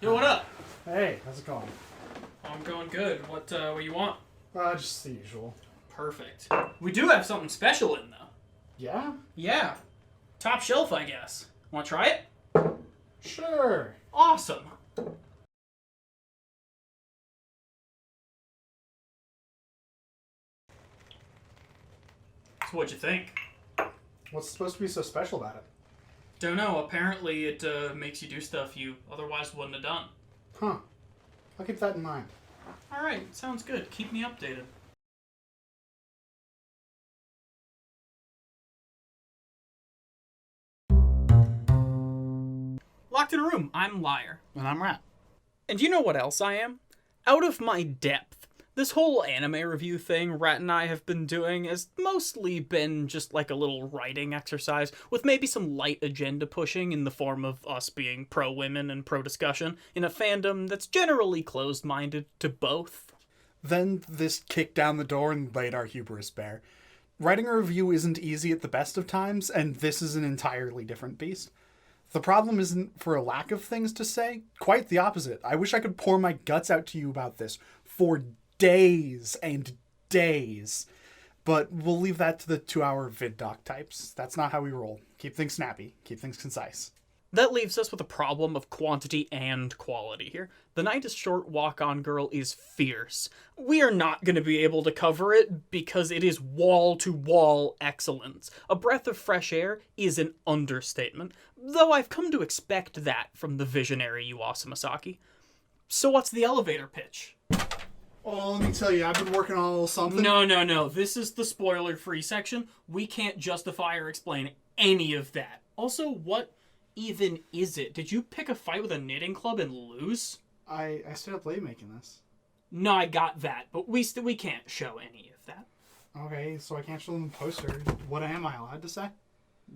Yo, what up? Hey, how's it going? I'm going good. What you want? Just the usual. Perfect. We do have something special in, though. Yeah? Yeah. Top shelf, I guess. Want to try it? Sure. Awesome. So what'd you think? What's supposed to be so special about it? Don't know. Apparently it makes you do stuff you otherwise wouldn't have done. Huh. I'll keep that in mind. Alright, sounds good. Keep me updated. Locked in a room, I'm Liar. And I'm Rat. And you know what else I am? Out of my depth. This whole anime review thing Rat and I have been doing has mostly been just like a little writing exercise, with maybe some light agenda pushing in the form of us being pro-women and pro-discussion, in a fandom that's generally closed-minded to both. Then this kicked down the door and laid our hubris bare. Writing a review isn't easy at the best of times, and this is an entirely different beast. The problem isn't for a lack of things to say, quite the opposite. I wish I could pour my guts out to you about this for days and days. But we'll leave that to the 2-hour vid doc types. That's not how we roll. Keep things snappy. Keep things concise. That leaves us with a problem of quantity and quality here. The Night is Short Walk-On Girl is fierce. We are not going to be able to cover it because it is wall-to-wall excellence. A breath of fresh air is an understatement, though I've come to expect that from the visionary Yuasa Masaki. So what's the elevator pitch? Oh, let me tell you, I've been working on a little something. No. This is the spoiler-free section. We can't justify or explain any of that. Also, what even is it? Did you pick a fight with a knitting club and lose? I stayed up late making this. No, I got that, but we can't show any of that. Okay, so I can't show them the poster. What am I allowed to say?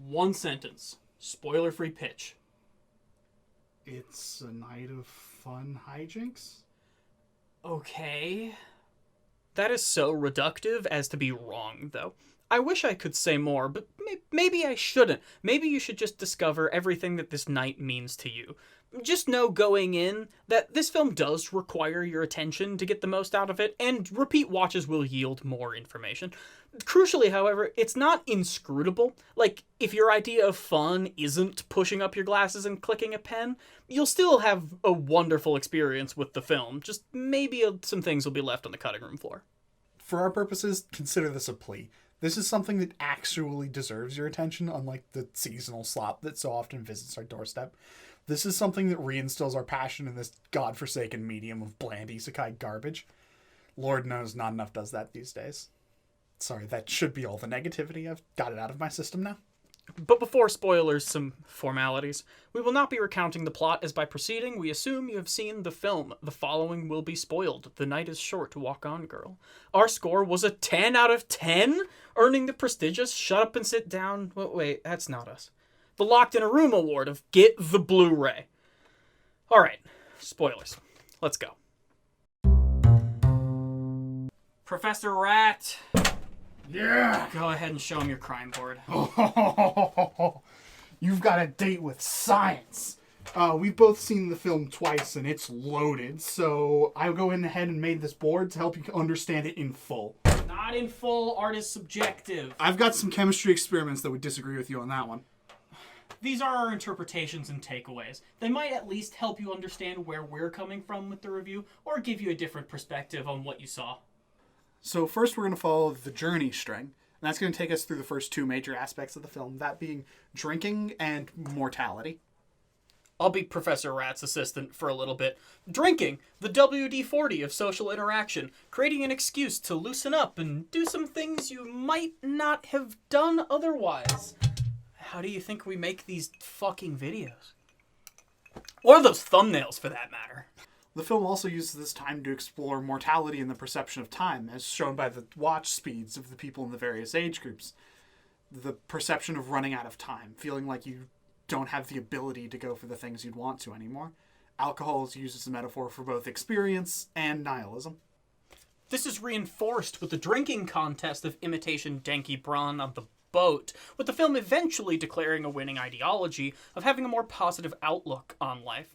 One sentence. Spoiler-free pitch. It's a night of fun hijinks? Okay. That is so reductive as to be wrong, though. I wish I could say more, but maybe I shouldn't. Maybe you should just discover everything that this night means to you. Just know going in that this film does require your attention to get the most out of it, and repeat watches will yield more information. Crucially, however, it's not inscrutable. Like, if your idea of fun isn't pushing up your glasses and clicking a pen, you'll still have a wonderful experience with the film. Just maybe some things will be left on the cutting room floor. For our purposes, consider this a plea. This is something that actually deserves your attention, unlike the seasonal slop that so often visits our doorstep. This is something that reinstills our passion in this godforsaken medium of bland isekai garbage. Lord knows not enough does that these days. Sorry, that should be all the negativity. I've got it out of my system now. But before spoilers, some formalities. We will not be recounting the plot, as by proceeding, we assume you have seen the film. The following will be spoiled. The Night is Short, Walk On Girl. Our score was a 10 out of 10, earning the prestigious Shut Up and Sit Down. Wait, that's not us. The Locked in a Room award of Get the Blu-ray. Alright, spoilers. Let's go. Professor Rat. Yeah! Go ahead and show him your crime board. You've got a date with science. We've both seen the film twice and it's loaded, so I'll go in ahead and made this board to help you understand it in full. Not in full, art is subjective. I've got some chemistry experiments that would disagree with you on that one. These are our interpretations and takeaways. They might at least help you understand where we're coming from with the review, or give you a different perspective on what you saw. So first we're going to follow the journey string, and that's going to take us through the first two major aspects of the film, that being drinking and mortality. I'll be Professor Rat's assistant for a little bit. Drinking, the WD-40 of social interaction, creating an excuse to loosen up and do some things you might not have done otherwise. How do you think we make these fucking videos? Or those thumbnails, for that matter. The film also uses this time to explore mortality and the perception of time, as shown by the watch speeds of the people in the various age groups. The perception of running out of time, feeling like you don't have the ability to go for the things you'd want to anymore. Alcohol is used as a metaphor for both experience and nihilism. This is reinforced with the drinking contest of imitation Denki Braun on the boat, with the film eventually declaring a winning ideology of having a more positive outlook on life.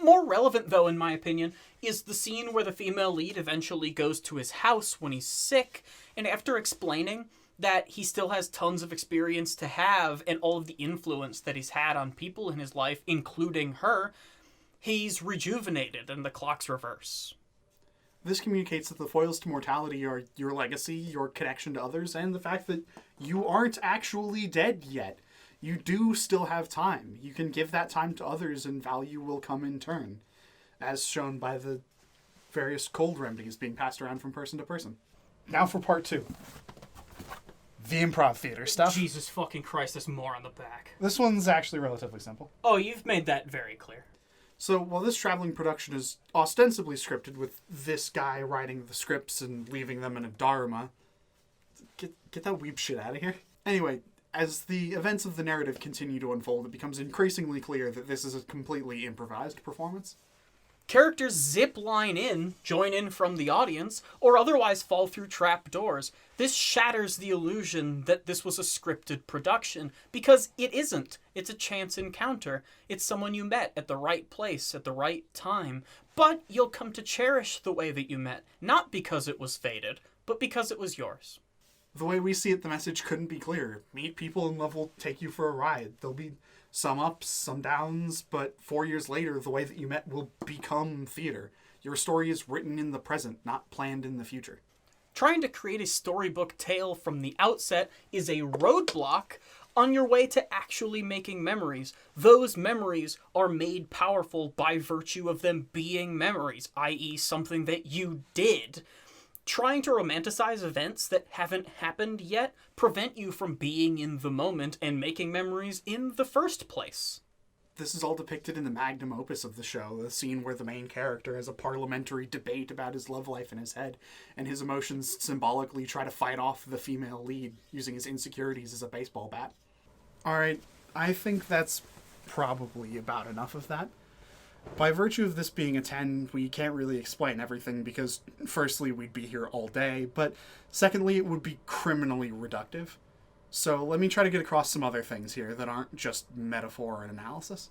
More relevant, though, in my opinion, is the scene where the female lead eventually goes to his house when he's sick, and after explaining that he still has tons of experience to have and all of the influence that he's had on people in his life, including her, he's rejuvenated and the clock's reverse. This communicates that the foils to mortality are your legacy, your connection to others, and the fact that you aren't actually dead yet. You do still have time. You can give that time to others and value will come in turn, as shown by the various cold remedies being passed around from person to person. Now for part 2. The improv theater stuff. Jesus fucking Christ, there's more on the back. This one's actually relatively simple. Oh, you've made that very clear. So, while this traveling production is ostensibly scripted with this guy writing the scripts and leaving them in a dharma, get that weeb shit out of here. Anyway, as the events of the narrative continue to unfold, it becomes increasingly clear that this is a completely improvised performance. Characters zip line in, join in from the audience, or otherwise fall through trap doors. This shatters the illusion that this was a scripted production, because it isn't. It's a chance encounter. It's someone you met at the right place at the right time. But you'll come to cherish the way that you met, not because it was fated, but because it was yours. The way we see it, the message couldn't be clearer. Meet people and love will take you for a ride. There'll be some ups, some downs, but 4 years later, the way that you met will become theater. Your story is written in the present, not planned in the future. Trying to create a storybook tale from the outset is a roadblock on your way to actually making memories. Those memories are made powerful by virtue of them being memories, i.e. something that you did. Trying to romanticize events that haven't happened yet prevent you from being in the moment and making memories in the first place. This is all depicted in the magnum opus of the show, the scene where the main character has a parliamentary debate about his love life in his head, and his emotions symbolically try to fight off the female lead, using his insecurities as a baseball bat. Alright, I think that's probably about enough of that. By virtue of this being a 10, we can't really explain everything because, firstly, we'd be here all day, but secondly, it would be criminally reductive. So let me try to get across some other things here that aren't just metaphor and analysis.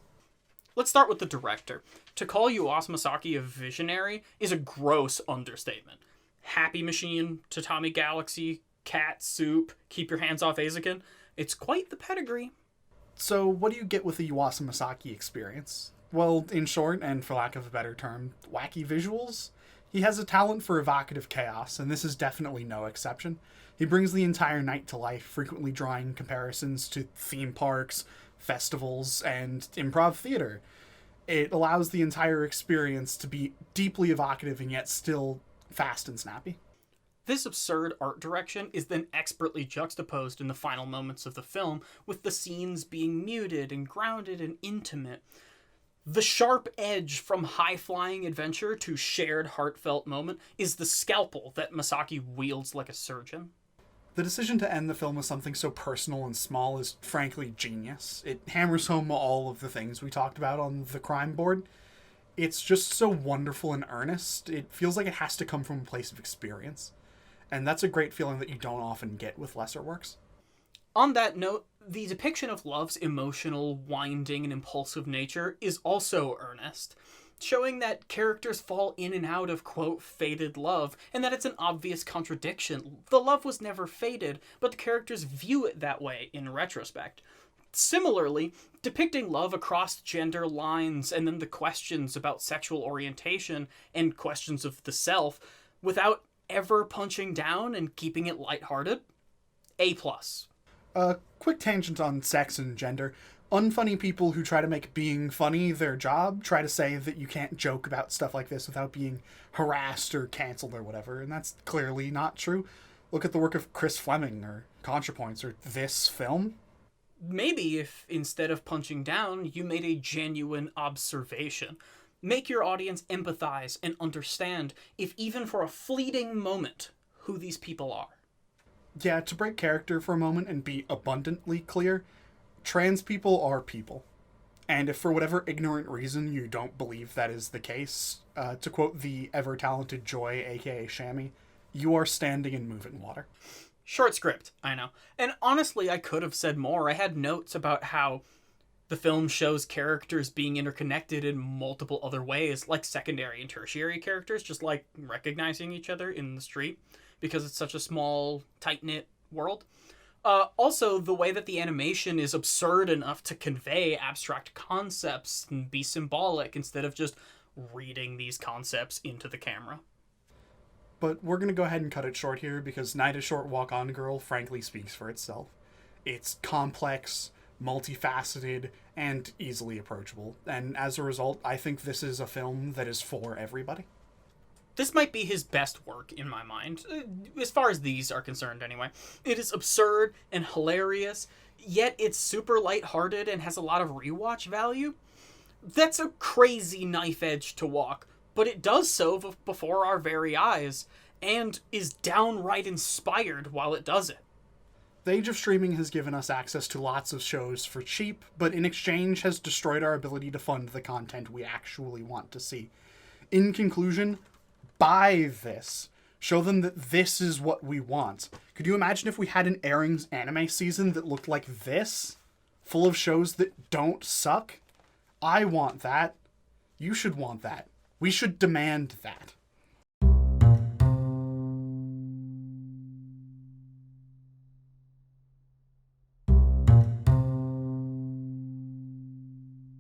Let's start with the director. To call Yuasa Masaki a visionary is a gross understatement. Happy Machine, Tatami Galaxy, Cat Soup, Keep Your Hands Off Eizouken. It's quite the pedigree. So what do you get with the Yuasa Masaki experience? Well, in short, and for lack of a better term, wacky visuals? He has a talent for evocative chaos, and this is definitely no exception. He brings the entire night to life, frequently drawing comparisons to theme parks, festivals, and improv theater. It allows the entire experience to be deeply evocative and yet still fast and snappy. This absurd art direction is then expertly juxtaposed in the final moments of the film, with the scenes being muted and grounded and intimate. The sharp edge from high-flying adventure to shared heartfelt moment is the scalpel that Masaki wields like a surgeon. The decision to end the film with something so personal and small is frankly genius. It hammers home all of the things we talked about on the crime board. It's just so wonderful and earnest. It feels like it has to come from a place of experience. And that's a great feeling that you don't often get with lesser works. On that note, the depiction of love's emotional, winding, and impulsive nature is also earnest, showing that characters fall in and out of, quote, fated love, and that it's an obvious contradiction. The love was never fated, but the characters view it that way in retrospect. Similarly, depicting love across gender lines and then the questions about sexual orientation and questions of the self without ever punching down and keeping it lighthearted, A+. A quick tangent on sex and gender. Unfunny people who try to make being funny their job try to say that you can't joke about stuff like this without being harassed or canceled or whatever, and that's clearly not true. Look at the work of Chris Fleming or ContraPoints or this film. Maybe if instead of punching down, you made a genuine observation. Make your audience empathize and understand, if even for a fleeting moment, who these people are. Yeah, to break character for a moment and be abundantly clear, trans people are people. And if for whatever ignorant reason you don't believe that is the case, to quote the ever-talented Joy, aka Shammy, you are standing and moving water. Short script, I know. And honestly, I could have said more. I had notes about how The film shows characters being interconnected in multiple other ways, like secondary and tertiary characters, just like recognizing each other in the street, because it's such a small, tight-knit world. Also, the way that the animation is absurd enough to convey abstract concepts and be symbolic instead of just reading these concepts into the camera. But we're going to go ahead and cut it short here because Night a Short Walk On Girl frankly speaks for itself. It's complex, multifaceted, and easily approachable. And as a result, I think this is a film that is for everybody. This might be his best work in my mind, as far as these are concerned anyway. It is absurd and hilarious, yet it's super lighthearted and has a lot of rewatch value. That's a crazy knife edge to walk, but it does so before our very eyes, and is downright inspired while it does it. The age of streaming has given us access to lots of shows for cheap, but in exchange has destroyed our ability to fund the content we actually want to see. In conclusion, buy this. Show them that this is what we want. Could you imagine if we had an airing anime season that looked like this? Full of shows that don't suck? I want that. You should want that. We should demand that.